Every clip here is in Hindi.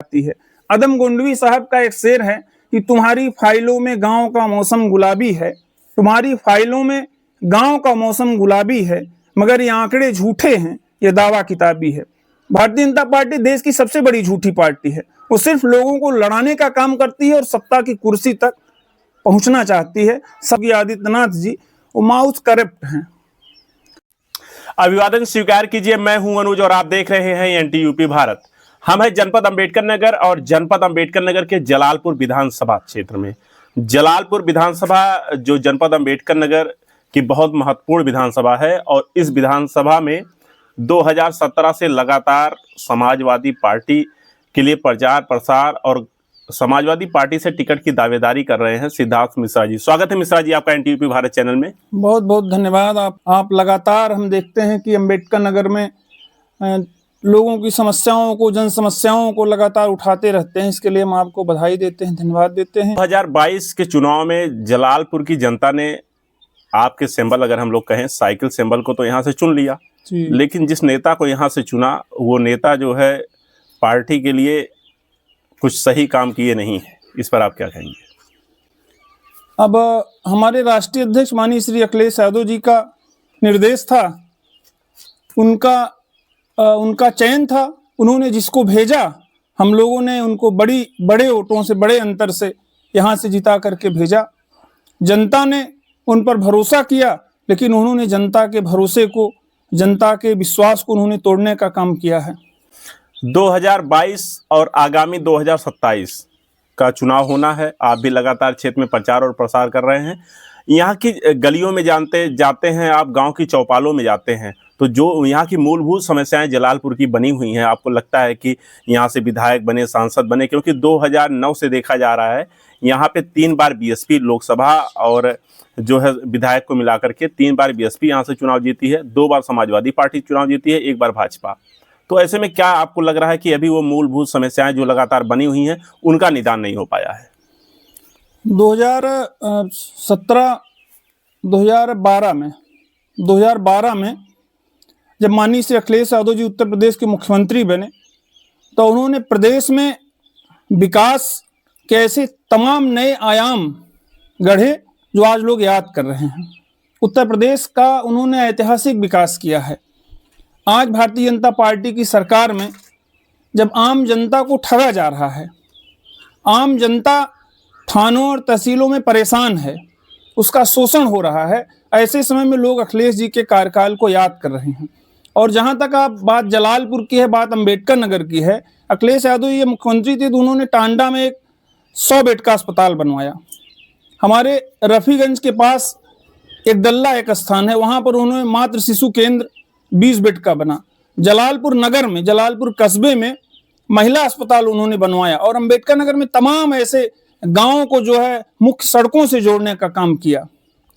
आती है। अदम गोंडवी साहब का एक शेर है कि तुम्हारी फाइलों में गांव का मौसम गुलाबी है, तुम्हारी फाइलों में गांव का मौसम गुलाबी है, मगर ये आंकड़े झूठे हैं, ये दावा किताबी है। भारतीय जनता पार्टी देश की सबसे बड़ी झूठी पार्टी है। वो सिर्फ लोगों को लड़ाने का काम करती है और सत्ता की कुर्सी तक पहुंचना चाहती है। सब आदित्यनाथ जी वो माउथ करप्ट हैं। अभिवादन स्वीकार कीजिए, मैं हूं अनुज और आप देख रहे हैं एनटी यूपी भारत। हम हैं जनपद अंबेडकर नगर और जनपद अंबेडकर नगर के जलालपुर विधानसभा क्षेत्र में। जलालपुर विधानसभा जो जनपद अंबेडकर नगर की बहुत महत्वपूर्ण विधानसभा है और इस विधानसभा में 2017 से लगातार समाजवादी पार्टी के लिए प्रचार प्रसार और समाजवादी पार्टी से टिकट की दावेदारी कर रहे हैं सिद्धार्थ मिश्रा जी। स्वागत है मिश्रा जी आपका एनटी यूपी भारत चैनल में। बहुत बहुत धन्यवाद। आप लगातार हम देखते हैं कि अंबेडकर नगर में लोगों की समस्याओं को, जन समस्याओं को लगातार उठाते रहते हैं। इसके लिए हम आपको बधाई देते हैं, धन्यवाद देते हैं। 2022 के चुनाव में जलालपुर की जनता ने आपके सिंबल, अगर हम लोग कहें साइकिल सिंबल को, तो यहाँ से चुन लिया, लेकिन जिस नेता को यहाँ से चुना वो नेता जो है पार्टी के लिए कुछ सही काम किए नहीं है। इस पर आप क्या कहेंगे? अब हमारे राष्ट्रीय अध्यक्ष माननीय श्री अखिलेश यादव जी का निर्देश था, उनका चयन था। उन्होंने जिसको भेजा, हम लोगों ने उनको बड़े वोटों से, बड़े अंतर से यहाँ से जिता करके भेजा। जनता ने उन पर भरोसा किया, लेकिन उन्होंने जनता के भरोसे को, जनता के विश्वास को उन्होंने तोड़ने का काम किया है। 2022 और आगामी 2027 का चुनाव होना है। आप भी लगातार क्षेत्र में प्रचार और प्रसार कर रहे हैं। यहाँ की गलियों में जाते हैं आप, गांव की चौपालों में जाते हैं, तो जो यहाँ की मूलभूत समस्याएं जलालपुर की बनी हुई हैं, आपको लगता है कि यहाँ से विधायक बने, सांसद बने? क्योंकि 2009 से देखा जा रहा है यहाँ पे 3 बार बीएसपी लोकसभा और जो है विधायक को मिलाकर के 3 बार बीएसपी यहाँ से चुनाव जीती है, 2 बार समाजवादी पार्टी चुनाव जीती है, 1 बार भाजपा। तो ऐसे में क्या आपको लग रहा है कि अभी वो मूलभूत समस्याएं जो लगातार बनी हुई हैं उनका निदान नहीं हो पाया है? 2012 में जब माननीय श्री अखिलेश यादव जी उत्तर प्रदेश के मुख्यमंत्री बने, तो उन्होंने प्रदेश में विकास के ऐसे तमाम नए आयाम गढ़े जो आज लोग याद कर रहे हैं। उत्तर प्रदेश का उन्होंने ऐतिहासिक विकास किया है। आज भारतीय जनता पार्टी की सरकार में जब आम जनता को ठगा जा रहा है, आम जनता थानों और तहसीलों में परेशान है, उसका शोषण हो रहा है, ऐसे समय में लोग अखिलेश जी के कार्यकाल को याद कर रहे हैं। और जहां तक आप बात जलालपुर की है, बात अंबेडकर नगर की है, अखिलेश यादव ये मुख्यमंत्री थे तो उन्होंने टांडा में एक 100 बेड का अस्पताल बनवाया। हमारे रफीगंज के पास एक दल्ला एक स्थान है, वहां पर उन्होंने मातृ शिशु केंद्र 20 बेड का बना। जलालपुर नगर में, जलालपुर कस्बे में महिला अस्पताल उन्होंने बनवाया। और अंबेडकर नगर में तमाम ऐसे गांवों को जो है मुख्य सड़कों से जोड़ने का काम किया।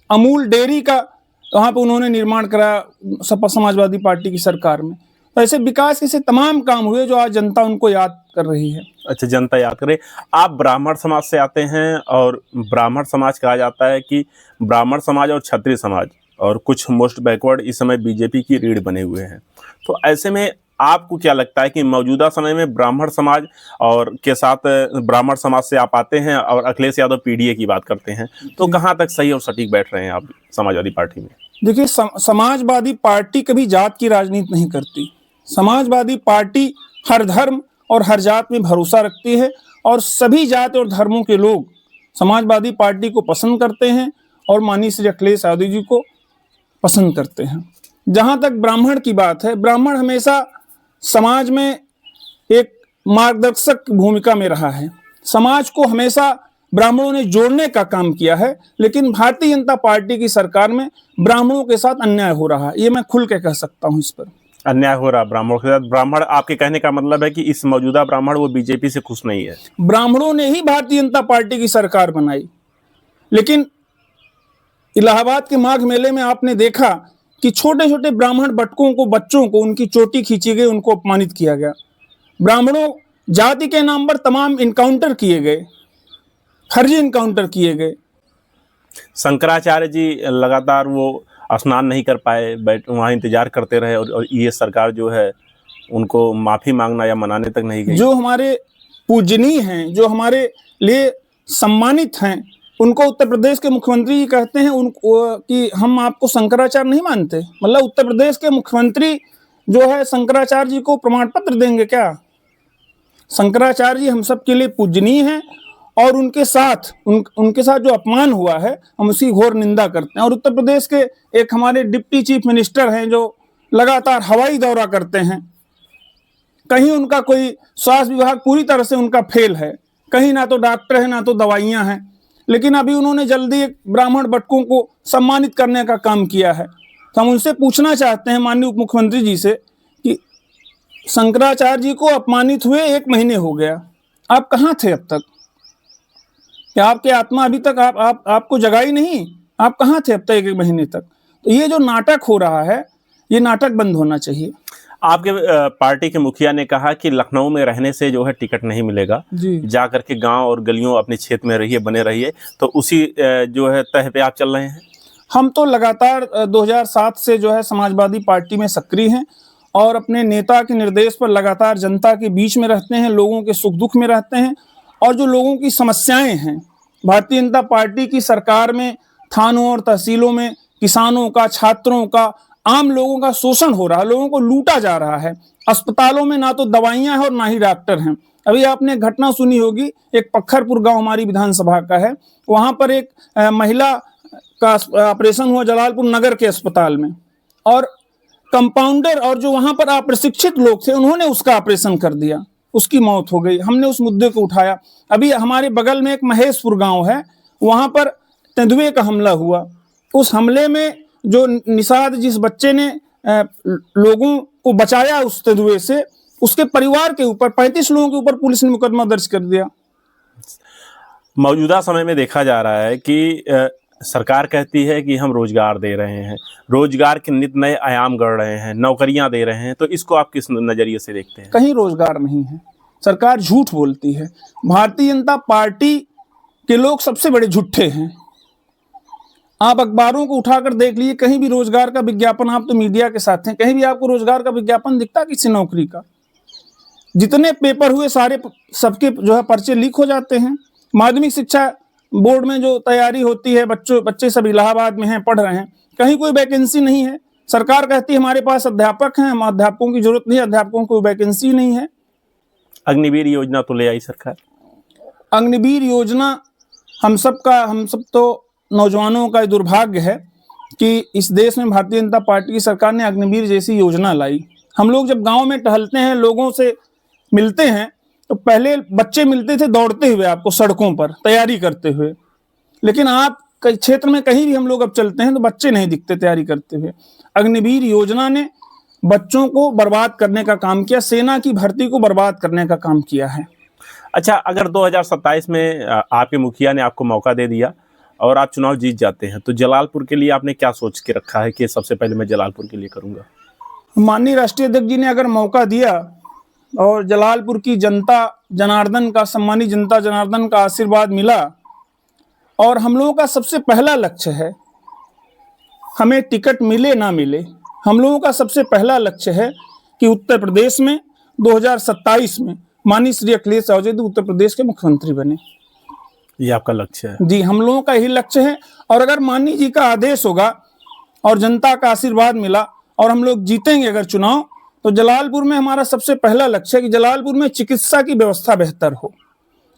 अमूल डेयरी का वहां पर उन्होंने निर्माण कराया सपा समाजवादी पार्टी की सरकार में। तो ऐसे विकास के तमाम काम हुए जो आज जनता उनको याद कर रही है। अच्छा, जनता याद करे। आप ब्राह्मण समाज से आते हैं और ब्राह्मण समाज कहा जाता है कि ब्राह्मण समाज और क्षत्रिय समाज और कुछ मोस्ट बैकवर्ड इस समय बीजेपी की रीढ़ बने हुए हैं। तो ऐसे में आपको क्या लगता है कि मौजूदा समय में ब्राह्मण समाज और के साथ ब्राह्मण समाज से आप आते हैं और अखिलेश यादव पीडीए की बात करते हैं, तो कहाँ तक सही और सटीक बैठ रहे हैं आप समाजवादी पार्टी में? देखिए, समाजवादी पार्टी कभी जात की राजनीति नहीं करती। समाजवादी पार्टी हर धर्म और हर जात में भरोसा रखती है और सभी जात और धर्मों के लोग समाजवादी पार्टी को पसंद करते हैं और माननीय श्री अखिलेश यादव जी को पसंद करते हैं। जहां तक ब्राह्मण की बात है, ब्राह्मण हमेशा समाज में एक मार्गदर्शक भूमिका में रहा है। समाज को हमेशा ब्राह्मणों ने जोड़ने का काम किया है, लेकिन भारतीय जनता पार्टी की सरकार में ब्राह्मणों के साथ अन्याय हो रहा है। ये मैं खुल के कह सकता हूं। इस पर अन्याय हो रहा ब्राह्मणों के साथ। ब्राह्मण, आपके कहने का मतलब है कि इस मौजूदा ब्राह्मण वो बीजेपी से खुश नहीं है? ब्राह्मणों ने ही भारतीय जनता पार्टी की सरकार बनाई, लेकिन इलाहाबाद के माघ मेले में आपने देखा कि छोटे छोटे ब्राह्मण बच्चों को उनकी चोटी खींची गई, उनको अपमानित किया गया। ब्राह्मणों जाति के नाम पर तमाम इनकाउंटर किए गए, फर्जी इनकाउंटर किए गए। शंकराचार्य जी लगातार वो स्नान नहीं कर पाए, वहाँ इंतजार करते रहे और ये सरकार जो है उनको माफ़ी मांगना या मनाने तक नहीं गई। जो हमारे पूजनीय हैं, जो हमारे लिए सम्मानित हैं, उनको उत्तर प्रदेश के मुख्यमंत्री जी कहते हैं कि हम आपको शंकराचार्य नहीं मानते। मतलब उत्तर प्रदेश के मुख्यमंत्री जो है शंकराचार्य जी को प्रमाण पत्र देंगे क्या? शंकराचार्य जी हम सब के लिए पूजनीय हैं और उनके साथ जो अपमान हुआ है हम उसकी घोर निंदा करते हैं। और उत्तर प्रदेश के एक हमारे डिप्टी चीफ मिनिस्टर हैं जो लगातार हवाई दौरा करते हैं, कहीं उनका कोई स्वास्थ्य विभाग पूरी तरह से उनका फेल है, कहीं ना तो डॉक्टर है ना तो दवाइयां हैं, लेकिन अभी उन्होंने जल्दी एक ब्राह्मण बटकों को सम्मानित करने का काम किया है। तो हम उनसे पूछना चाहते हैं माननीय उप मुख्यमंत्री जी से कि शंकराचार्य जी को अपमानित हुए 1 महीने हो गया, आप कहाँ थे अब तक? क्या आपकी आत्मा अभी तक आपको जगाई नहीं? आप कहाँ थे अब तक 1 महीने तक? तो ये जो नाटक हो रहा है, ये नाटक बंद होना चाहिए। आपके पार्टी के मुखिया ने कहा कि लखनऊ में रहने से जो है टिकट नहीं मिलेगा, जा करके गांव और गलियों अपने क्षेत्र में रहिए, बने रहिए, तो उसी जो है तह पे आप चल रहे हैं। हम तो लगातार 2007 से जो है समाजवादी पार्टी में सक्रिय हैं और अपने नेता के निर्देश पर लगातार जनता के बीच में रहते हैं, लोगों के सुख दुख में रहते हैं और जो लोगों की समस्याएं हैं, भारतीय जनता पार्टी की सरकार में थानों और तहसीलों में किसानों का, छात्रों का, आम लोगों का शोषण हो रहा है, लोगों को लूटा जा रहा है। अस्पतालों में ना तो दवाइयां हैं और ना ही डॉक्टर हैं। अभी आपने घटना सुनी होगी, एक पखरपुर गांव हमारी विधानसभा का है, वहां पर एक महिला का ऑपरेशन हुआ जलालपुर नगर के अस्पताल में, और कंपाउंडर और जो वहां पर अप्रशिक्षित लोग थे उन्होंने उसका ऑपरेशन कर दिया, उसकी मौत हो गई। हमने उस मुद्दे को उठाया। अभी हमारे बगल में एक महेशपुर गांव है, वहां पर तेंदुए का हमला हुआ। उस हमले में जो निषाद जिस बच्चे ने लोगों को बचाया उस तेंदुए से, उसके परिवार के ऊपर 35 लोगों के ऊपर पुलिस ने मुकदमा दर्ज कर दिया। मौजूदा समय में देखा जा रहा है कि सरकार कहती है कि हम रोजगार दे रहे हैं, रोजगार के नित नए आयाम गढ़ रहे हैं, नौकरियां दे रहे हैं, तो इसको आप किस नजरिए से देखते हैं? कहीं रोजगार नहीं है, सरकार झूठ बोलती है। भारतीय जनता पार्टी के लोग सबसे बड़े झूठे हैं। आप अखबारों को उठाकर देख लीजिए, कहीं भी रोजगार का विज्ञापन, आप तो मीडिया के साथ हैं, कहीं भी आपको रोजगार का विज्ञापन दिखता किसी नौकरी का? जितने पेपर हुए सारे सबके जो है पर्चे लीक हो जाते हैं। माध्यमिक शिक्षा बोर्ड में जो तैयारी होती है, बच्चे सब इलाहाबाद में हैं, पढ़ रहे हैं, कहीं कोई वैकेंसी नहीं है। सरकार कहती है हमारे पास अध्यापक हैं, हम अध्यापकों की जरूरत नहीं, अध्यापकों को वैकेंसी नहीं है। अग्निवीर योजना तो ले आई सरकार। अग्निवीर योजना हम सब तो नौजवानों का दुर्भाग्य है कि इस देश में भारतीय जनता पार्टी की सरकार ने अग्निवीर जैसी योजना लाई। हम लोग जब गांव में टहलते हैं, लोगों से मिलते हैं, तो पहले बच्चे मिलते थे दौड़ते हुए आपको सड़कों पर तैयारी करते हुए, लेकिन आप क्षेत्र में कहीं भी हम लोग अब चलते हैं तो बच्चे नहीं दिखते तैयारी करते हुए। अग्निवीर योजना ने बच्चों को बर्बाद करने का काम किया, सेना की भर्ती को बर्बाद करने का काम किया है। अच्छा, अगर 2027 में आपके मुखिया ने आपको मौका दे दिया और आप चुनाव जीत जाते हैं, तो जलालपुर के लिए आपने क्या सोच के रखा है कि सबसे पहले मैं जलालपुर के लिए करूंगा? माननीय राष्ट्रीय अध्यक्ष जी ने अगर मौका दिया और जलालपुर की जनता जनार्दन का, सम्मानित जनता जनार्दन का आशीर्वाद मिला, और हम लोगों का सबसे पहला लक्ष्य है, हमें टिकट मिले ना मिले, हम लोगों का सबसे पहला लक्ष्य है कि उत्तर प्रदेश में 2027 में माननीय श्री अखिलेश यादव जी उत्तर प्रदेश के मुख्यमंत्री बने। ये आपका लक्ष्य है? जी, हम लोगों का यही लक्ष्य है। और अगर माननीय जी का आदेश होगा और जनता का आशीर्वाद मिला और हम लोग जीतेंगे अगर चुनाव, तो जलालपुर में हमारा सबसे पहला लक्ष्य है कि जलालपुर में चिकित्सा की व्यवस्था बेहतर हो,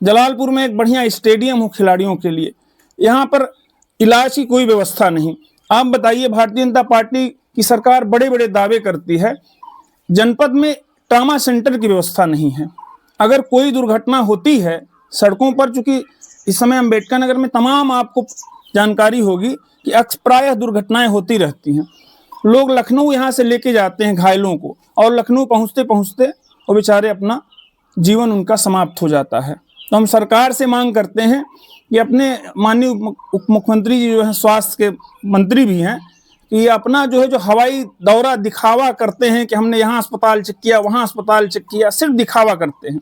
जलालपुर में एक बढ़िया स्टेडियम हो खिलाड़ियों के लिए। यहाँ पर इलाज की कोई व्यवस्था नहीं। आप बताइए, भारतीय जनता पार्टी की सरकार बड़े बड़े दावे करती है, जनपद में ट्रामा सेंटर की व्यवस्था नहीं है। अगर कोई दुर्घटना होती है सड़कों पर, चूंकि इस समय अम्बेडकर नगर में तमाम आपको जानकारी होगी कि प्रायः दुर्घटनाएं होती रहती हैं। लोग लखनऊ यहाँ से लेके जाते हैं घायलों को, और लखनऊ पहुँचते पहुँचते वो बेचारे अपना जीवन उनका समाप्त हो जाता है। तो हम सरकार से मांग करते हैं कि अपने माननीय उप मुख्यमंत्री जी जो हैं, स्वास्थ्य के मंत्री भी हैं, कि अपना जो हवाई दौरा दिखावा करते हैं कि हमने यहाँ अस्पताल चेक किया, वहाँ अस्पताल चेक किया, सिर्फ दिखावा करते हैं।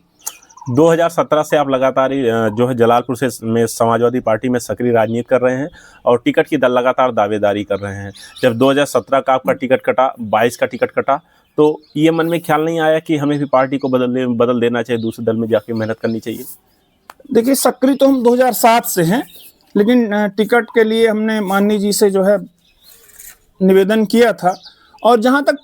2017 से आप लगातार जो है जलालपुर से में समाजवादी पार्टी में सक्रिय राजनीति कर रहे हैं और टिकट की लगातार दावेदारी कर रहे हैं। जब 2017 का आपका टिकट कटा, 22 का टिकट कटा, तो ये मन में ख्याल नहीं आया कि हमें भी पार्टी को बदल देना चाहिए, दूसरे दल में जाके मेहनत करनी चाहिए? देखिए, सक्रिय तो हम 2007 से हैं, लेकिन टिकट के लिए हमने माननीय जी से जो है निवेदन किया था। और जहां तक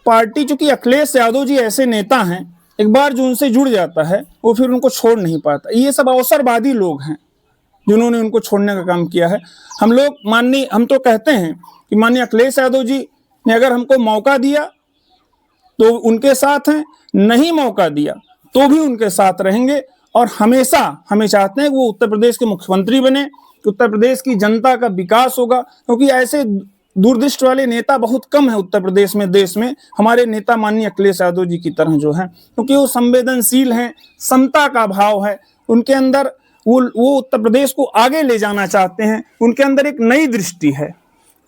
पार्टी चूंकि अखिलेश यादव जी ऐसे नेता हैं, एक बार जो उनसे जुड़ जाता है वो फिर उनको छोड़ नहीं पाता। ये सब अवसरवादी लोग हैं जिन्होंने उनको छोड़ने का काम किया है। हम तो कहते हैं कि माननीय अखिलेश यादव जी ने अगर हमको मौका दिया तो उनके साथ हैं, नहीं मौका दिया तो भी उनके साथ रहेंगे। और हमेशा हमें चाहते हैं कि वो उत्तर प्रदेश के मुख्यमंत्री बने, कि उत्तर प्रदेश की जनता का विकास होगा, क्योंकि ऐसे दूरदृष्टि वाले नेता बहुत कम है उत्तर प्रदेश में, देश में। हमारे नेता माननीय अखिलेश यादव जी की तरह जो है, क्योंकि वो संवेदनशील हैं, समता का भाव है उनके अंदर, वो उत्तर प्रदेश को आगे ले जाना चाहते हैं, उनके अंदर एक नई दृष्टि है।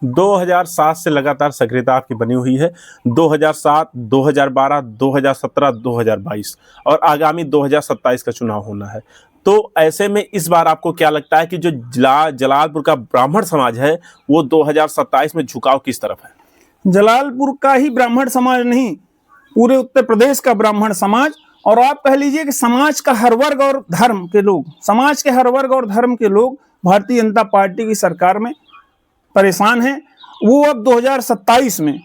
2007 से लगातार सक्रियता आपकी बनी हुई है। 2007, 2012, 2017, 2022 और आगामी 2027 का चुनाव होना है। तो ऐसे में इस बार आपको क्या लगता है कि जो जलालपुर का ब्राह्मण समाज है वो 2027 में झुकाव किस तरफ है? जलालपुर का ही ब्राह्मण समाज नहीं, पूरे उत्तर प्रदेश का ब्राह्मण समाज। और आप कह लीजिए कि समाज का हर वर्ग और धर्म के लोग, समाज के हर वर्ग और धर्म के लोग भारतीय जनता पार्टी की सरकार में परेशान हैं। वो अब 2027 में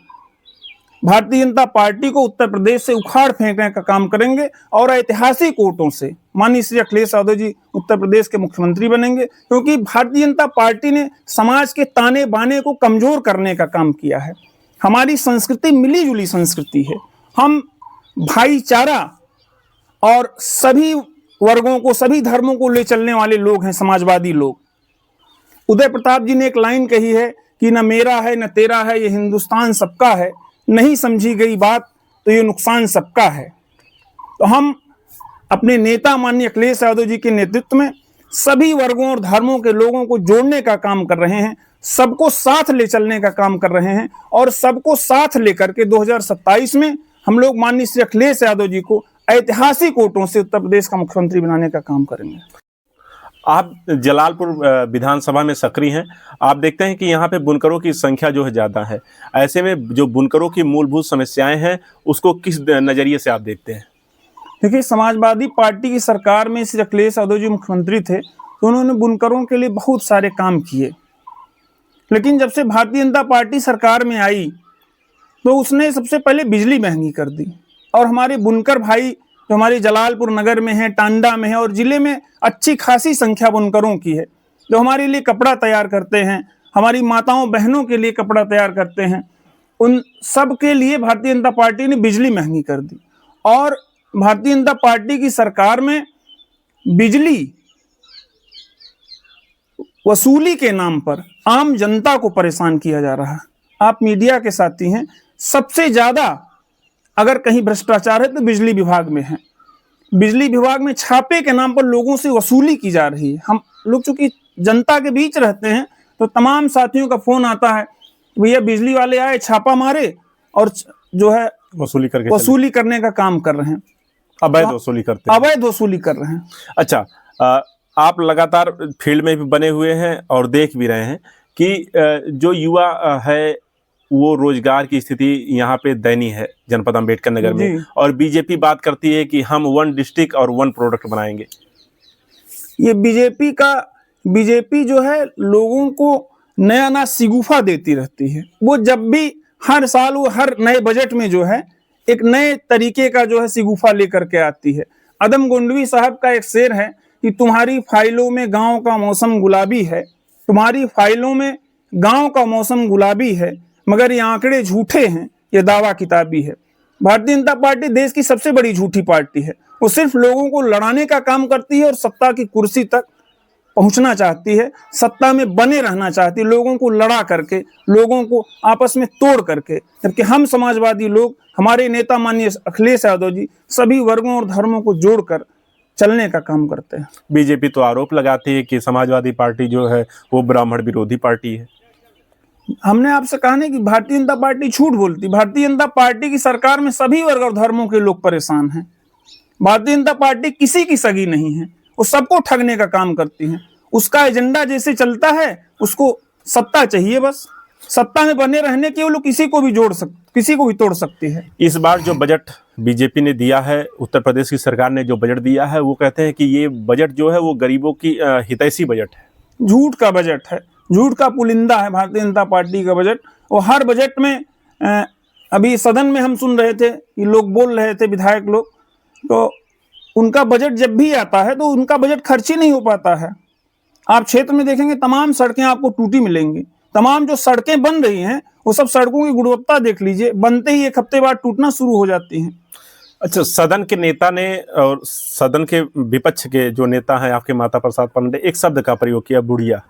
भारतीय जनता पार्टी को उत्तर प्रदेश से उखाड़ फेंकने का काम करेंगे और ऐतिहासिक वोटों से माननीय श्री अखिलेश यादव जी उत्तर प्रदेश के मुख्यमंत्री बनेंगे, क्योंकि भारतीय जनता पार्टी ने समाज के ताने बाने को कमजोर करने का काम किया है। हमारी संस्कृति मिली जुली संस्कृति है, हम भाईचारा और सभी वर्गों को, सभी धर्मों को ले चलने वाले लोग हैं, समाजवादी लोग। उदय प्रताप जी ने एक लाइन कही है कि न मेरा है न तेरा है, ये हिंदुस्तान सबका है, नहीं समझी गई बात तो ये नुकसान सबका है। तो हम अपने नेता माननीय अखिलेश यादव जी के नेतृत्व में सभी वर्गों और धर्मों के लोगों को जोड़ने का काम कर रहे हैं, सबको साथ ले चलने का काम कर रहे हैं। और सबको साथ लेकर के 2027 में हम लोग माननीय श्री अखिलेश यादव जी को ऐतिहासिक वोटों से उत्तर प्रदेश का मुख्यमंत्री बनाने का काम करेंगे। आप जलालपुर विधानसभा में सक्रिय हैं, आप देखते हैं कि यहाँ पे बुनकरों की संख्या जो है ज़्यादा है। ऐसे में जो बुनकरों की मूलभूत समस्याएं हैं उसको किस नज़रिए से आप देखते हैं? देखिए, समाजवादी पार्टी की सरकार में श्री अखिलेश यादव जी मुख्यमंत्री थे तो उन्होंने बुनकरों के लिए बहुत सारे काम किए। लेकिन जब से भारतीय जनता पार्टी सरकार में आई तो उसने सबसे पहले बिजली महंगी कर दी। और हमारे बुनकर भाई जो हमारे जलालपुर नगर में है, टांडा में है और जिले में अच्छी खासी संख्या बुनकरों की है, जो हमारे लिए कपड़ा तैयार करते हैं, हमारी माताओं बहनों के लिए कपड़ा तैयार करते हैं, उन सब के लिए भारतीय जनता पार्टी ने बिजली महंगी कर दी। और भारतीय जनता पार्टी की सरकार में बिजली वसूली के नाम पर आम जनता को परेशान किया जा रहा है। आप मीडिया के साथी हैं, सबसे ज्यादा अगर कहीं भ्रष्टाचार है तो बिजली विभाग में है। बिजली विभाग में छापे के नाम पर लोगों से वसूली की जा रही है। हम लोग चूंकि जनता के बीच रहते हैं तो तमाम साथियों का फोन आता है, भैया बिजली वाले आए, छापा मारे और जो है वसूली करने का काम कर रहे हैं, अवैध वसूली करते हैं, अवैध वसूली कर रहे हैं। अच्छा, आप लगातार फील्ड में भी बने हुए हैं और देख भी रहे हैं कि जो युवा है वो रोजगार की स्थिति यहाँ पे दयनीय है जनपद अंबेडकर नगर में। और बीजेपी बात करती है कि हम 1 डिस्ट्रिक्ट और 1 प्रोडक्ट बनाएंगे। ये बीजेपी जो है लोगों को नया नया सिगुफा देती रहती है। वो जब भी हर साल वो हर नए बजट में जो है एक नए तरीके का जो है सिगुफा लेकर के आती है। अदम गोंडवी साहब का एक शेर है कि तुम्हारी फाइलों में गांव का मौसम गुलाबी है, तुम्हारी फाइलों में गांव का मौसम गुलाबी है, मगर ये आंकड़े झूठे हैं, ये दावा किताबी है। भारतीय जनता पार्टी देश की सबसे बड़ी झूठी पार्टी है। वो सिर्फ लोगों को लड़ाने का काम करती है और सत्ता की कुर्सी तक पहुंचना चाहती है, सत्ता में बने रहना चाहती है, लोगों को लड़ा करके, लोगों को आपस में तोड़ करके। जबकि हम समाजवादी लोग, हमारे नेता माननीय अखिलेश यादव जी सभी वर्गों और धर्मों को जोड़कर चलने का काम करते हैं। बीजेपी तो आरोप लगाती है कि समाजवादी पार्टी जो है वो ब्राह्मण विरोधी पार्टी है। हमने आपसे कहा नहीं कि भारतीय जनता पार्टी झूठ बोलती। भारतीय जनता पार्टी की सरकार में सभी वर्ग और धर्मों के लोग परेशान हैं। भारतीय जनता पार्टी किसी की सगी नहीं है, वो सबको ठगने का काम करती है। उसका एजेंडा जैसे चलता है, उसको सत्ता चाहिए, बस सत्ता में बने रहने के वो लोग किसी को भी जोड़ सकते। किसी को भी तोड़ सकती है। इस बार जो बजट बीजेपी ने दिया है, उत्तर प्रदेश की सरकार ने जो बजट दिया है, वो कहते हैं कि ये बजट जो है वो गरीबों की हितैषी बजट है। झूठ का बजट है, झूठ का पुलिंदा है भारतीय जनता पार्टी का बजट। और हर बजट में अभी सदन में हम सुन रहे थे कि लोग बोल रहे थे, विधायक लोग, तो उनका बजट जब भी आता है तो उनका बजट खर्च ही नहीं हो पाता है। आप क्षेत्र में देखेंगे तमाम सड़कें आपको टूटी मिलेंगी। तमाम जो सड़कें बन रही हैं वो सब सड़कों की गुणवत्ता देख लीजिए, बनते ही एक हफ्ते बाद टूटना शुरू हो जाती हैं। अच्छा, सदन के नेता ने और सदन के विपक्ष के जो नेता हैं आपके माता प्रसाद पांडे, एक शब्द का प्रयोग किया, बुढ़िया।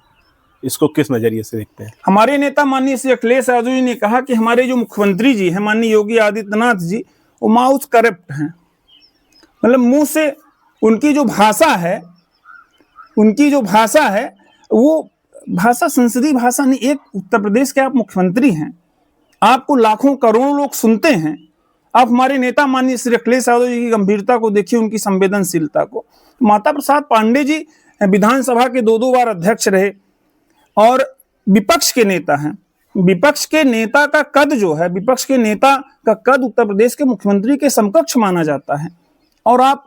इसको किस नजरिए से देखते हैं? हमारे नेता माननीय श्री अखिलेश यादव जी ने कहा कि हमारे जो मुख्यमंत्री जी हैं माननीय योगी आदित्यनाथ जी, वो माउथ करप्ट हैं। मतलब मुंह से उनकी जो भाषा है, वो भाषा संसदीय भाषा नहीं। एक उत्तर प्रदेश के आप मुख्यमंत्री हैं, आपको लाखों करोड़ों लोग सुनते हैं। आप हमारे नेता माननीय श्री अखिलेश यादव जी की गंभीरता को देखिए, उनकी संवेदनशीलता को। माता प्रसाद पांडे जी विधानसभा के 2 बार अध्यक्ष रहे और विपक्ष के नेता हैं। विपक्ष के नेता का कद जो है, विपक्ष के नेता का कद उत्तर प्रदेश के मुख्यमंत्री के समकक्ष माना जाता है। और आप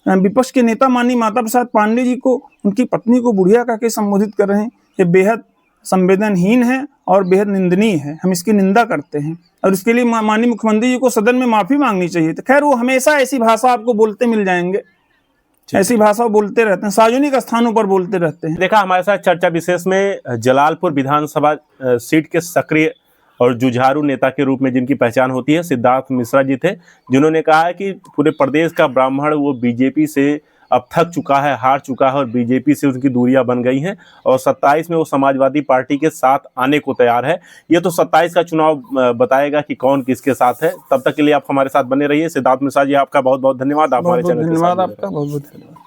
विपक्ष के नेता माननीय माता प्रसाद पांडे जी को, उनकी पत्नी को बुढ़िया कह के संबोधित कर रहे हैं। ये बेहद संवेदनहीन है और बेहद निंदनीय है। हम इसकी निंदा करते हैं और इसके लिए माननीय मुख्यमंत्री जी को सदन में माफी मांगनी चाहिए। तो खैर, वो हमेशा ऐसी भाषा आपको बोलते मिल जाएंगे, ऐसी भाषा बोलते रहते हैं, सार्वजनिक स्थानों पर बोलते रहते हैं। देखा, हमारे साथ चर्चा विशेष में जलालपुर विधानसभा सीट के सक्रिय और जुझारू नेता के रूप में जिनकी पहचान होती है, सिद्धार्थ मिश्रा जी थे, जिन्होंने कहा है कि पूरे प्रदेश का ब्राह्मण वो बीजेपी से अब थक चुका है, हार चुका है और बीजेपी से उनकी दूरियां बन गई हैं और 27 में वो समाजवादी पार्टी के साथ आने को तैयार है। ये तो 27 का चुनाव बताएगा कि कौन किसके साथ है। तब तक के लिए आप हमारे साथ बने रहिए। सिद्धार्थ मिश्रा जी, आपका बहुत बहुत धन्यवाद। आप हमारे चैनल के साथ धन्यवाद, आपका बहुत बहुत धन्यवाद।